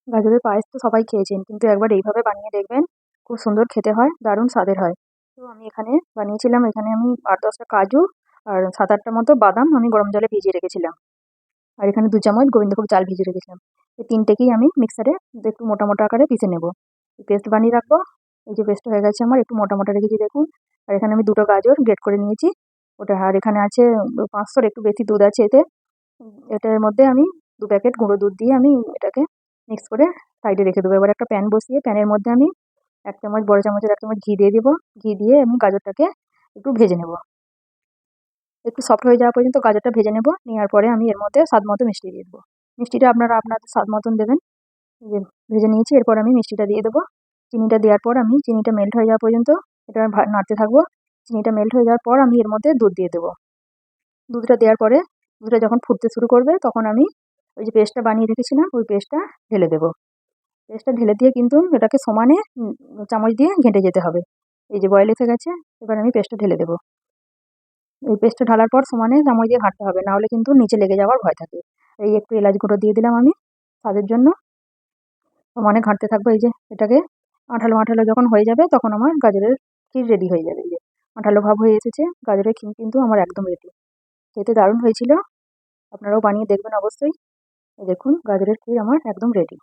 গাজরের পায়েস তো সবাই খেয়েছেন, কিন্তু একবার এইভাবে বানিয়ে দেখবেন, খুব সুন্দর খেতে হয়, দারুণ স্বাদের হয়। তো আমি এখানে বানিয়েছিলাম, এখানে আমি ৮-১০টা কাজু আর ৭-৮টা মতো বাদাম আমি গরম জলে ভিজিয়ে রেখেছিলাম। আর এখানে ২ চামচ গোবিন্দভোগ চাল ভিজিয়ে রেখেছিলাম। এই ৩টেকেই আমি মিক্সারে একটু মোটা, মোটা আকারে পিষে নেব। পেস্ট বানিয়ে রাখবো। এই যে পেস্ট হয়ে গেছে আমার, একটু মোটা, মোটা রেখেছি দেখুন। আর এখানে আমি ২ টো গাজর গ্রেট করে নিয়েছি। ওটা, আর এখানে আছে ৫০০ র একটু বেশি দুধ আছে এতে। এটার মধ্যে আমি ২ প্যাকেট গুঁড়ো দুধ দিয়ে আমি এটাকে মিক্স করে সাইডে রেখে দেবো। এবার একটা প্যান বসিয়ে প্যানের মধ্যে আমি ১ চামচ, বড় চামচের ১ চামচ ঘি দিয়ে দেবো। ঘি দিয়ে আমি গাজরটাকে একটু ভেজে নেব। একটু সফট হয়ে যাওয়া পর্যন্ত গাজরটা ভেজে নেব। নেওয়ার পরে আমি এর মধ্যে স্বাদ মতো মিষ্টি দিয়ে দেবো। মিষ্টিটা আপনারা আপনাদের স্বাদ মতন দেবেন। এই যে ভেজে নিয়েছি, এরপর আমি মিষ্টিটা দিয়ে দেবো। চিনিটা দেওয়ার পর আমি চিনিটা মেল্ট হয়ে যাওয়া পর্যন্ত এটা নাড়তে থাকবো। চিনিটা মেল্ট হয়ে যাওয়ার পর আমি এর মধ্যে দুধ দিয়ে দেবো। দুধটা দেওয়ার পরে দুধটা যখন ফুটতে শুরু করবে তখন আমি ওই যে পেস্টটা বানিয়ে রেখেছিলাম ওই পেস্টটা ঢেলে দেবো। পেস্টটা ঢেলে দিয়ে কিন্তু এটাকে সমানে চামচ দিয়ে ঘেঁটে যেতে হবে। এই যে বয়েল এসে গেছে, এবার আমি পেস্টটা ঢেলে দেবো। এই পেস্টটা ঢালার পর সমানে চামচ দিয়ে ঘাঁটতে হবে, নাহলে কিন্তু নিচে লেগে যাওয়ার ভয় থাকে। এই একটু এলাচ গুঁড়ো দিয়ে দিলাম আমি স্বাদের জন্য। সমানে ঘাঁটতে থাকবো। এই যে এটাকে আঠালো, আঠালো যখন হয়ে যাবে তখন আমার গাজরের ক্ষীর রেডি হয়ে যাবে। এই যে আঠালো ভাব হয়ে এসেছে, গাজরের ক্ষীর কিন্তু আমার একদম রেডি। খেতে দারুণ হয়েছিল। আপনারাও বানিয়ে দেখবেন অবশ্যই। এই দেখুন গাজরের ক্ষীর আমার একদম রেডি।